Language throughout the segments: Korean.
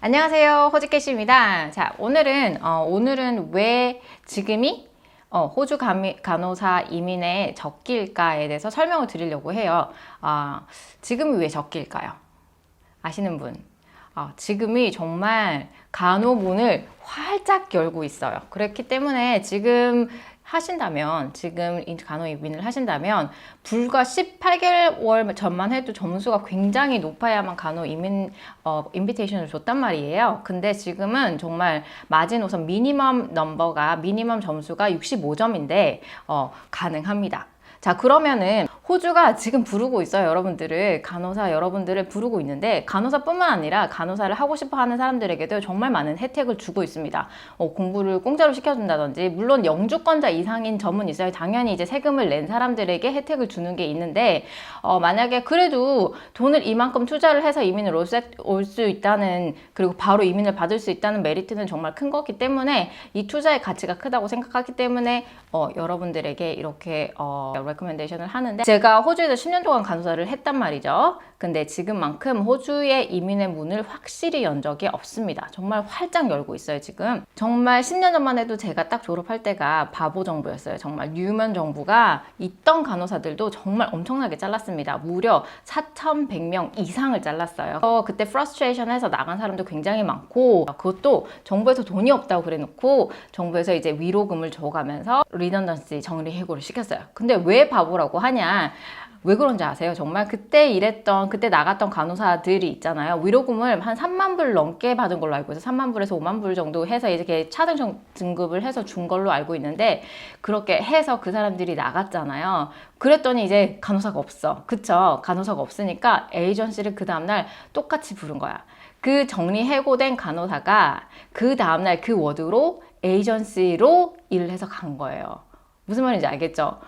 안녕하세요. 호주캐시입니다. 자, 오늘은 왜 지금이 호주 간호사 이민의 적기일까에 대해서 설명을 드리려고 해요. 지금이 왜 적기일까요? 아시는 분? 지금이 정말 간호문을 활짝 열고 있어요. 그렇기 때문에 지금 간호 이민을 하신다면 불과 18개월 전만 해도 점수가 굉장히 높아야만 간호 이민 인비테이션을 줬단 말이에요. 근데 지금은 정말 마지노선 미니멈 점수가 65점인데 가능합니다. 자, 그러면은 호주가 지금 부르고 있어요. 간호사 여러분들을 부르고 있는데, 간호사뿐만 아니라 간호사를 하고 싶어 하는 사람들에게도 정말 많은 혜택을 주고 있습니다. 공부를 공짜로 시켜준다든지, 물론 영주권자 이상인 점은 있어요. 당연히 이제 세금을 낸 사람들에게 혜택을 주는 게 있는데, 만약에 그래도 돈을 이만큼 투자를 해서 이민을 올 수 있다는, 그리고 바로 이민을 받을 수 있다는 메리트는 정말 큰 거기 때문에, 이 투자의 가치가 크다고 생각하기 때문에 여러분들에게 이렇게 레코멘데이션을 하는데, 제가 호주에서 10년 동안 간호사를 했단 말이죠. 근데 지금만큼 호주의 이민의 문을 확실히 연 적이 없습니다. 정말 활짝 열고 있어요, 지금. 정말 10년 전만 해도 제가 딱 졸업할 때가 바보 정부였어요. 정말 뉴먼 정부가 있던 간호사들도 정말 엄청나게 잘랐습니다. 무려 4,100명 이상을 잘랐어요. 그때 프러스트레이션해서 나간 사람도 굉장히 많고, 그것도 정부에서 돈이 없다고 그래놓고 정부에서 이제 위로금을 줘가면서 리던던시 정리해고를 시켰어요. 근데 왜 바보라고 하냐? 왜 그런지 아세요? 정말 그때 나갔던 간호사들이 있잖아요. 위로금을 한 3만 불 넘게 받은 걸로 알고 있어요. 3만 불에서 5만 불 정도 해서 이렇게 차등 등급을 해서 준 걸로 알고 있는데, 그렇게 해서 그 사람들이 나갔잖아요. 그랬더니 이제 간호사가 없어. 그쵸? 간호사가 없으니까 에이전시를 그 다음날 똑같이 부른 거야. 그 정리해고된 간호사가 그 다음날 그 워드로 에이전시로 일을 해서 간 거예요. 무슨 말인지 알겠죠?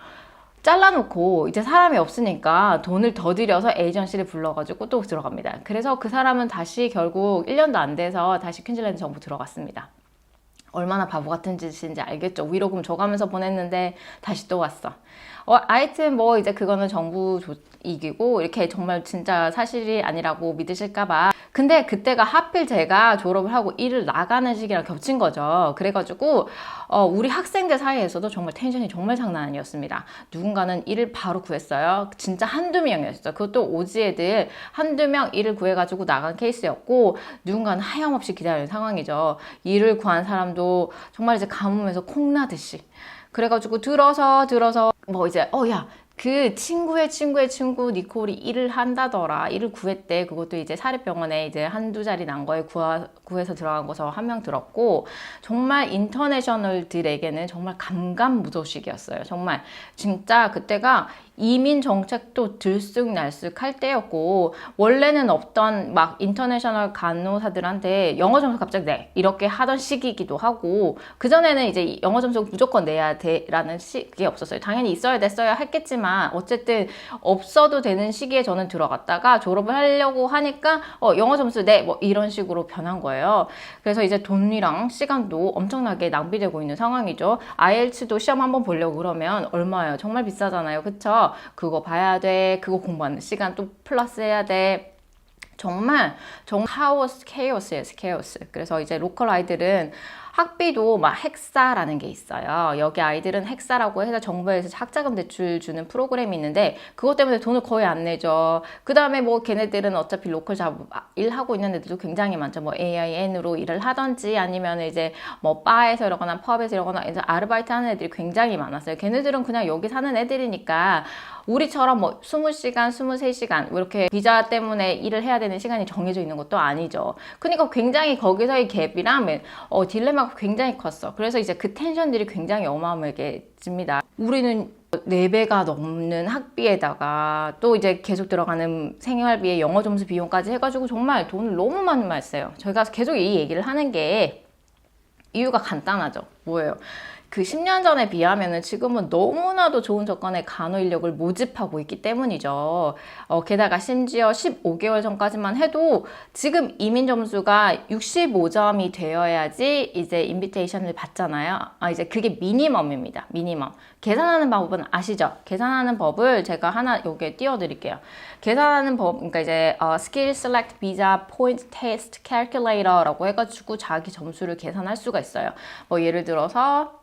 잘라놓고 이제 사람이 없으니까 돈을 더 들여서 에이전시를 불러가지고 또 들어갑니다. 그래서 그 사람은 다시 결국 1년도 안 돼서 다시 퀸즐랜드 정부 들어갔습니다. 얼마나 바보 같은 짓인지 알겠죠? 위로금 줘가면서 보냈는데 다시 또 왔어. 하여튼 이제 그거는 정부 이기고 이렇게 정말 진짜 사실이 아니라고 믿으실까봐. 근데 그때가 하필 제가 졸업을 하고 일을 나가는 시기랑 겹친 거죠. 그래가지고 우리 학생들 사이에서도 정말 텐션이 정말 장난 아니었습니다. 누군가는 일을 바로 구했어요. 진짜 한두 명이었어요. 그것도 오지 애들 한두 명 일을 구해가지고 나간 케이스였고, 누군가는 하염없이 기다리는 상황이죠. 일을 구한 사람도 정말 이제 가뭄에서 콩나듯이. 그래가지고 들어서 야, 그 친구의 친구 니콜이 일을 한다더라. 일을 구했대. 그것도 이제 사립병원에 이제 한두 자리 난 거에 구해서 들어간 거서 한 명 들었고, 정말 인터내셔널들에게는 정말 감감무소식이었어요. 정말 진짜 그때가 이민 정책도 들쑥날쑥 할 때였고, 원래는 없던 막 인터내셔널 간호사들한테 영어 점수 갑자기 내 이렇게 하던 시기이기도 하고, 그전에는 이제 영어 점수 무조건 내야 돼라는 시기에 없었어요. 당연히 있어야 됐어야 했겠지만 어쨌든 없어도 되는 시기에 저는 들어갔다가 졸업을 하려고 하니까 영어 점수 내 이런 식으로 변한 거예요. 그래서 이제 돈이랑 시간도 엄청나게 낭비되고 있는 상황이죠. IELTS도 시험 한번 보려고 그러면 얼마예요? 정말 비싸잖아요. 그쵸? 그거 봐야 돼. 그거 공부하는 시간 또 플러스 해야 돼. 정말 케이오스예요. 그래서 이제 로컬 아이들은 학비도 막 핵사라는 게 있어요. 여기 아이들은 핵사라고 해서 정부에서 학자금 대출 주는 프로그램이 있는데, 그것 때문에 돈을 거의 안 내죠. 그 다음에 걔네들은 어차피 로컬 일하고 있는 애들도 굉장히 많죠. AIN으로 일을 하던지 아니면 이제 바에서 이러거나 펍에서 이러거나 이제 아르바이트 하는 애들이 굉장히 많았어요. 걔네들은 그냥 여기 사는 애들이니까 우리처럼 20시간, 23시간 이렇게 비자 때문에 일을 해야 되는 시간이 정해져 있는 것도 아니죠. 그러니까 굉장히 거기서의 갭이랑 딜레마가 굉장히 컸어. 그래서 이제 그 텐션들이 굉장히 어마어마해집니다. 우리는 4배가 넘는 학비에다가 또 이제 계속 들어가는 생활비에 영어 점수 비용까지 해가지고 정말 돈을 너무 많이 써요. 저희가 계속 이 얘기를 하는 게 이유가 간단하죠. 뭐예요? 그 10년 전에 비하면은 지금은 너무나도 좋은 조건의 간호 인력을 모집하고 있기 때문이죠. 게다가 심지어 15개월 전까지만 해도 지금 이민 점수가 65점이 되어야지 이제 인비테이션을 받잖아요. 이제 그게 미니멈입니다. 미니멈. 계산하는 방법은 아시죠? 계산하는 법을 제가 하나 여기에 띄워드릴게요. 계산하는 법, 그러니까 이제 Skill Select Visa Point Test Calculator라고 해가지고 자기 점수를 계산할 수가 있어요. 뭐 예를 들어서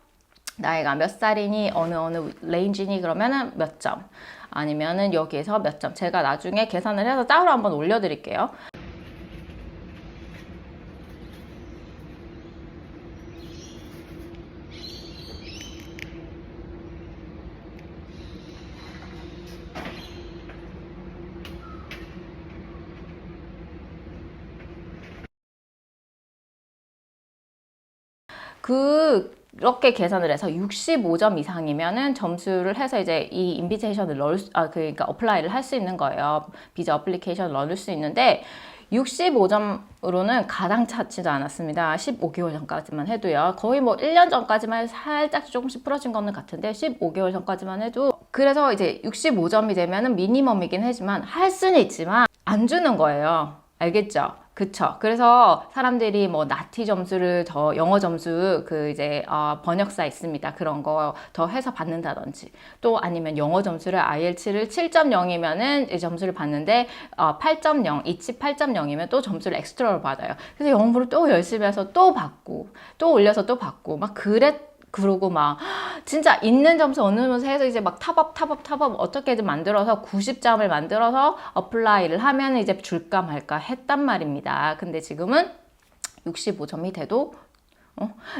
나이가 몇 살이니 어느 레인지니 그러면은 몇 점, 아니면은 여기에서 몇 점. 제가 나중에 계산을 해서 따로 한번 올려드릴게요. 그렇게 계산을 해서 65점 이상이면은 점수를 해서 이제 이 인비테이션을 그러니까 어플라이를 할 수 있는 거예요. 비자 어플리케이션을 넣을 수 있는데 65점으로는 가당 차지도 않았습니다. 15개월 전까지만 해도요. 거의 뭐 1년 전까지만 해도 살짝 조금씩 풀어진 거는 같은데 15개월 전까지만 해도 그래서 이제 65점이 되면은 미니멈이긴 하지만 할 수는 있지만 안 주는 거예요. 알겠죠? 그쵸. 그래서 사람들이 뭐 나티 점수를 더 영어 점수 이제 번역사 있습니다. 그런 거 더 해서 받는다든지 또 아니면 영어 점수를 IELTS를 7.0이면은 점수를 받는데 8.0, 이치 8.0이면 또 점수를 엑스트라로 받아요. 그래서 영어를 또 열심히 해서 또 받고 또 올려서 또 받고 막 그러고 막 진짜 있는 점수 어느 점수 해서 이제 막 탑업 어떻게든 만들어서 90점을 만들어서 어플라이를 하면 이제 줄까 말까 했단 말입니다. 근데 지금은 65점이 돼도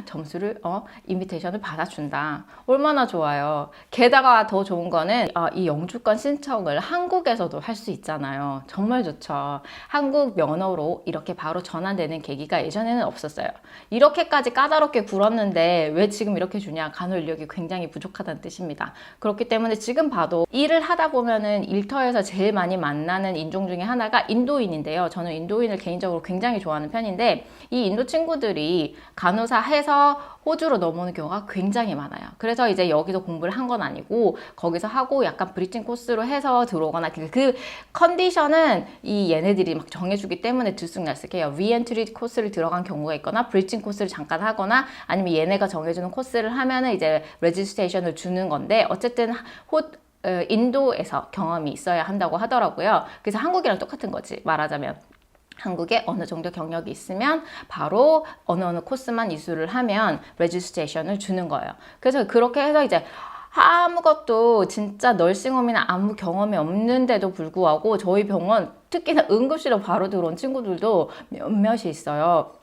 점수를 인비테이션을 받아준다. 얼마나 좋아요. 게다가 더 좋은 거는 이 영주권 신청을 한국에서도 할 수 있잖아요. 정말 좋죠. 한국 면허로 이렇게 바로 전환되는 계기가 예전에는 없었어요. 이렇게까지 까다롭게 굴었는데 왜 지금 이렇게 주냐? 간호 인력이 굉장히 부족하다는 뜻입니다. 그렇기 때문에 지금 봐도 일을 하다 보면은 일터에서 제일 많이 만나는 인종 중에 하나가 인도인인데요. 저는 인도인을 개인적으로 굉장히 좋아하는 편인데 이 인도 친구들이 간호사 해서 호주로 넘어오는 경우가 굉장히 많아요. 그래서 이제 여기서 공부를 한 건 아니고 거기서 하고 약간 브리징 코스로 해서 들어오거나 그 컨디션은 이 얘네들이 막 정해주기 때문에 들쑥날쑥해요. 리엔트리 코스를 들어간 경우가 있거나 브리징 코스를 잠깐 하거나 아니면 얘네가 정해주는 코스를 하면은 이제 레지스트레이션을 주는 건데 어쨌든 인도에서 경험이 있어야 한다고 하더라고요. 그래서 한국이랑 똑같은 거지 말하자면. 한국에 어느 정도 경력이 있으면 바로 어느 코스만 이수를 하면 레지스트레이션을 주는 거예요. 그래서 그렇게 해서 이제 아무것도 진짜 널싱홈이나 아무 경험이 없는데도 불구하고 저희 병원 특히나 응급실로 바로 들어온 친구들도 몇몇이 있어요.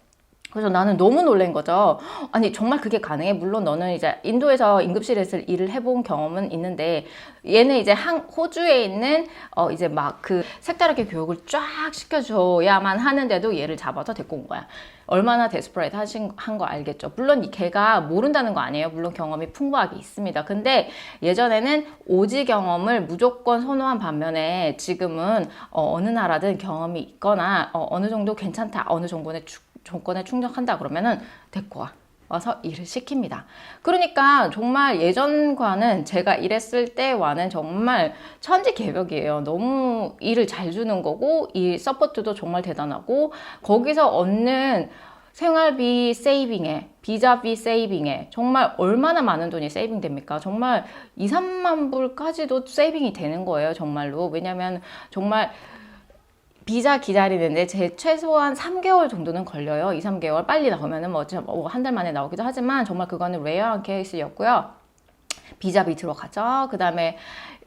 그래서 나는 너무 놀란 거죠. 아니 정말 그게 가능해? 물론 너는 이제 인도에서 응급실에서 일을 해본 경험은 있는데 얘는 이제 호주에 있는 이제 막 그 색다르게 교육을 쫙 시켜줘야만 하는데도 얘를 잡아서 데리고 온 거야. 얼마나 데스퍼레이트 한 거 알겠죠. 물론 걔가 모른다는 거 아니에요. 물론 경험이 풍부하게 있습니다. 근데 예전에는 오지 경험을 무조건 선호한 반면에 지금은 어느 나라든 경험이 있거나 어느 정도 괜찮다, 어느 조건에 충족한다 그러면은 데리고 와서 일을 시킵니다. 그러니까 정말 예전과는 제가 일했을 때와는 정말 천지개벽이에요. 너무 일을 잘 주는 거고 이 서포트도 정말 대단하고 거기서 얻는 생활비 세이빙에 비자비 세이빙에 정말 얼마나 많은 돈이 세이빙 됩니까? 정말 2, 3만 불까지도 세이빙이 되는 거예요. 정말로. 왜냐면 정말 비자 기다리는데 최소한 3개월 정도는 걸려요. 2, 3개월 빨리 나오면은 뭐 한 달 만에 나오기도 하지만 정말 그거는 레어한 케이스였고요. 비자비 들어가죠. 그 다음에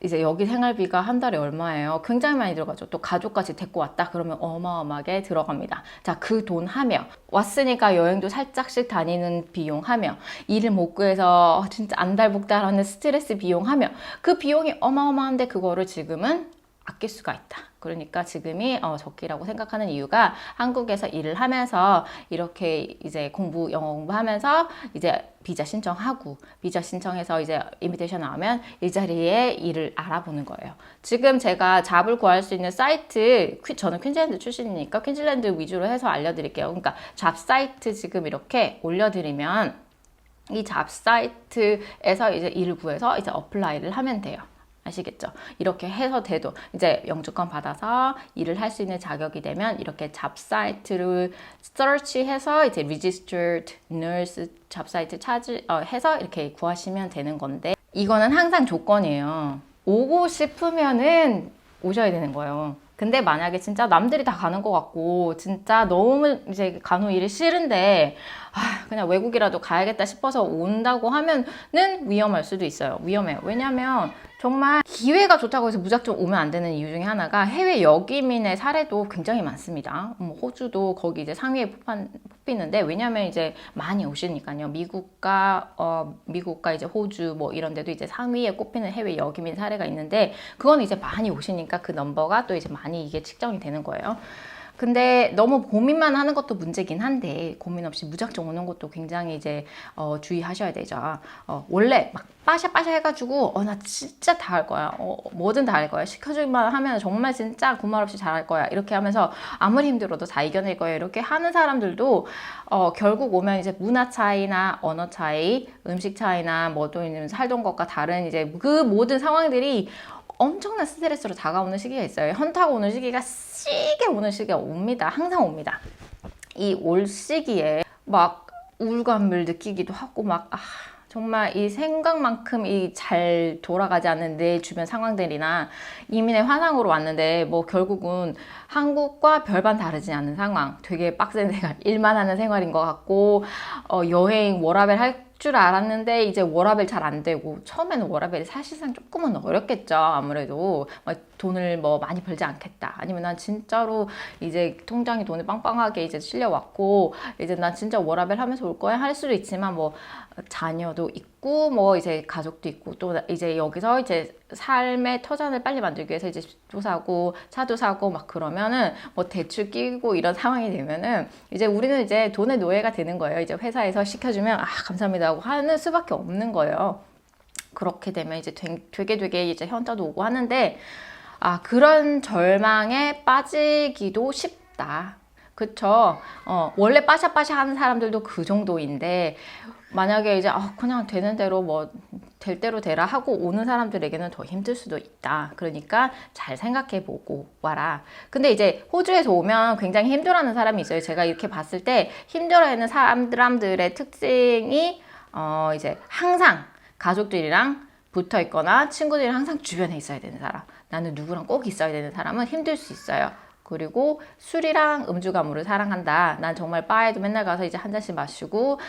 이제 여기 생활비가 한 달에 얼마예요? 굉장히 많이 들어가죠. 또 가족까지 데리고 왔다 그러면 어마어마하게 들어갑니다. 자, 그 돈 하며 왔으니까 여행도 살짝씩 다니는 비용 하며 일을 못 구해서 진짜 안달복달하는 스트레스 비용 하며 그 비용이 어마어마한데 그거를 지금은 아낄 수가 있다. 그러니까 지금이 적기라고 생각하는 이유가 한국에서 일을 하면서 이렇게 이제 영어 공부하면서 이제 비자 신청하고 비자 신청해서 이제 인비테이션 나오면 일자리에 일을 알아보는 거예요. 지금 제가 잡을 구할 수 있는 사이트, 저는 퀸즐랜드 출신이니까 퀸즐랜드 위주로 해서 알려드릴게요. 그러니까 잡 사이트 지금 이렇게 올려드리면 이 잡 사이트에서 이제 일을 구해서 이제 어플라이를 하면 돼요. 아시겠죠? 이렇게 해서 돼도 이제 영주권 받아서 일을 할 수 있는 자격이 되면 이렇게 잡 사이트를 서치해서 이제 registered nurse 잡 사이트 해서 이렇게 구하시면 되는 건데, 이거는 항상 조건이에요. 오고 싶으면은 오셔야 되는 거예요. 근데 만약에 진짜 남들이 다 가는 것 같고 진짜 너무 이제 간호 일이 싫은데 그냥 외국이라도 가야겠다 싶어서 온다고 하면은 위험할 수도 있어요. 위험해요. 왜냐면 정말 기회가 좋다고 해서 무작정 오면 안 되는 이유 중에 하나가 해외 역이민의 사례도 굉장히 많습니다. 호주도 거기 이제 상위에 뽑히는데, 왜냐면 이제 많이 오시니까요. 미국과 이제 호주 뭐 이런 데도 이제 상위에 꼽히는 해외 역이민 사례가 있는데, 그건 이제 많이 오시니까 그 넘버가 또 이제 많이 이게 측정이 되는 거예요. 근데 너무 고민만 하는 것도 문제긴 한데, 고민 없이 무작정 오는 것도 굉장히 이제 주의하셔야 되죠. 원래 막 빠샤빠샤 해가지고 나 진짜 다 할 거야. 뭐든 다 할 거야. 시켜주기만 하면 정말 진짜 군말 없이 잘할 거야. 이렇게 하면서 아무리 힘들어도 다 이겨낼 거야. 이렇게 하는 사람들도 결국 오면 이제 문화 차이나 언어 차이, 음식 차이나 뭐 또 살던 것과 다른 이제 그 모든 상황들이 엄청난 스트레스로 다가오는 시기가 있어요. 현타가 오는 시기가 시게 오는 시기가 옵니다. 항상 옵니다. 이 올 시기에 막 우울감을 느끼기도 하고 막 정말 이 생각만큼 이 잘 돌아가지 않는 내 주변 상황들이나 이민의 환상으로 왔는데 뭐 결국은 한국과 별반 다르지 않은 상황, 되게 빡센 생활, 일만 하는 생활인 것 같고 여행 워라밸 할 줄 알았는데 이제 워라밸 잘 안 되고, 처음에는 워라밸이 사실상 조금은 어렵겠죠. 아무래도 돈을 뭐 많이 벌지 않겠다, 아니면 난 진짜로 이제 통장에 돈이 빵빵하게 이제 실려왔고 이제 난 진짜 워라밸 하면서 올 거야 할 수도 있지만, 뭐 자녀도 있고 뭐 이제 가족도 있고 또 이제 여기서 이제 삶의 터전을 빨리 만들기 위해서 이제 집도 사고 차도 사고 막 그러면은 뭐 대출 끼고 이런 상황이 되면은 이제 우리는 이제 돈의 노예가 되는 거예요. 이제 회사에서 시켜주면 감사합니다 하고 하는 수밖에 없는 거예요. 그렇게 되면 이제 되게 이제 현타도 오고 하는데, 그런 절망에 빠지기도 쉽다. 그쵸? 원래 빠샤빠샤 하는 사람들도 그 정도인데, 만약에 이제 그냥 되는 대로 뭐 될 대로 되라 하고 오는 사람들에게는 더 힘들 수도 있다. 그러니까 잘 생각해보고 와라. 근데 이제 호주에서 오면 굉장히 힘들어하는 사람이 있어요. 제가 이렇게 봤을 때 힘들어하는 사람들의 특징이 이제 항상 가족들이랑 붙어 있거나 친구들이랑 항상 주변에 있어야 되는 사람. 나는 누구랑 꼭 있어야 되는 사람은 힘들 수 있어요. 그리고 술이랑 음주 가무를 사랑한다. 난 정말 바에도 맨날 가서 이제 한 잔씩 마시고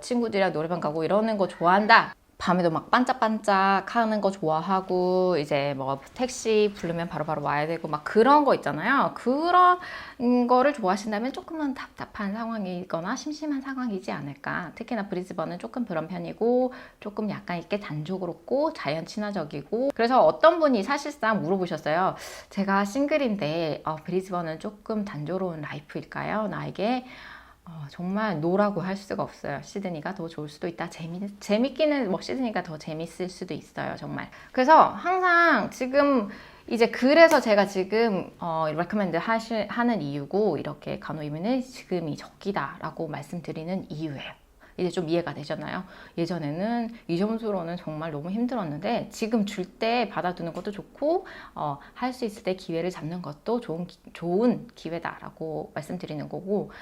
친구들이랑 노래방 가고 이러는 거 좋아한다. 밤에도 막 반짝반짝 하는 거 좋아하고 이제 뭐 택시 부르면 바로바로 와야 되고 막 그런 거 있잖아요. 그런 거를 좋아하신다면 조금은 답답한 상황이거나 심심한 상황이지 않을까. 특히나 브리즈번은 조금 그런 편이고 조금 약간 이렇게 단조롭고 자연 친화적이고, 그래서 어떤 분이 사실상 물어보셨어요. 제가 싱글인데 브리즈번은 조금 단조로운 라이프일까요? 나에게 정말 노라고 할 수가 없어요. 시드니가 더 좋을 수도 있다. 재밌기는 뭐 시드니가 더 재밌을 수도 있어요. 정말. 그래서 항상 지금 이제 그래서 제가 지금 recommend 하는 이유고, 이렇게 간호 이민은 지금이 적기다라고 말씀드리는 이유예요. 이제 좀 이해가 되잖아요. 예전에는 이 점수로는 정말 너무 힘들었는데 지금 줄 때 받아두는 것도 좋고 할 수 있을 때 기회를 잡는 것도 좋은 기회다라고 말씀드리는 거고,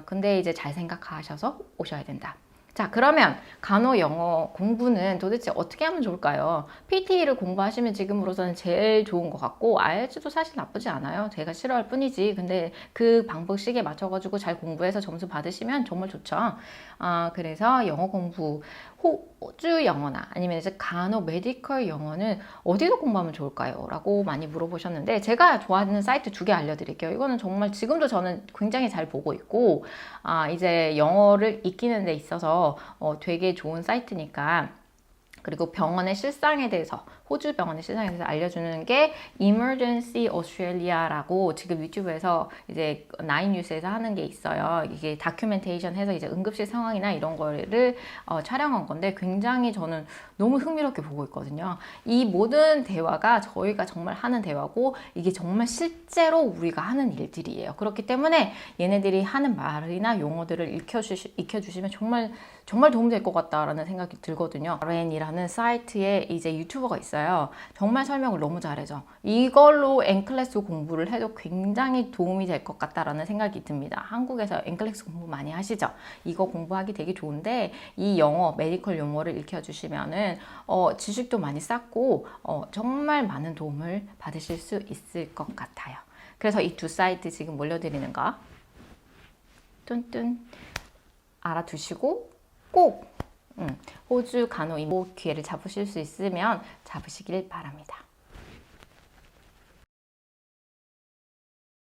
근데 이제 잘 생각하셔서 오셔야 된다. 자, 그러면 간호 영어 공부는 도대체 어떻게 하면 좋을까요? PT를 공부하시면 지금으로서는 제일 좋은 것 같고, IELTS도 사실 나쁘지 않아요. 제가 싫어할 뿐이지. 근데 그 방법식에 맞춰가지고 잘 공부해서 점수 받으시면 정말 좋죠. 그래서 영어 공부, 호주 영어나 아니면 이제 간호 메디컬 영어는 어디서 공부하면 좋을까요? 라고 많이 물어보셨는데, 제가 좋아하는 사이트 2개 알려드릴게요. 이거는 정말 지금도 저는 굉장히 잘 보고 있고, 이제 영어를 익히는 데 있어서 되게 좋은 사이트니까. 그리고 병원의 실상에 대해서, 호주 병원의 시장에서 알려주는 게 Emergency Australia라고 지금 유튜브에서 이제 나인뉴스에서 하는 게 있어요. 이게 다큐멘테이션 해서 이제 응급실 상황이나 이런 거를 촬영한 건데 굉장히 저는 너무 흥미롭게 보고 있거든요. 이 모든 대화가 저희가 정말 하는 대화고 이게 정말 실제로 우리가 하는 일들이에요. 그렇기 때문에 얘네들이 하는 말이나 용어들을 익혀주시면 정말 도움될 것 같다라는 생각이 들거든요. RN이라는 사이트에 이제 유튜버가 있어요. 정말 설명을 너무 잘해줘. 이걸로 앵클래스 공부를 해도 굉장히 도움이 될 것 같다라는 생각이 듭니다. 한국에서 앵클래스 공부 많이 하시죠? 이거 공부하기 되게 좋은데 이 영어, 메디컬 용어를 익혀주시면은 지식도 많이 쌓고 정말 많은 도움을 받으실 수 있을 것 같아요. 그래서 이 두 사이트 지금 올려드리는 거 뚠뚠 알아두시고 꼭 호주 간호 임보 기회를 잡으실 수 있으면 잡으시길 바랍니다.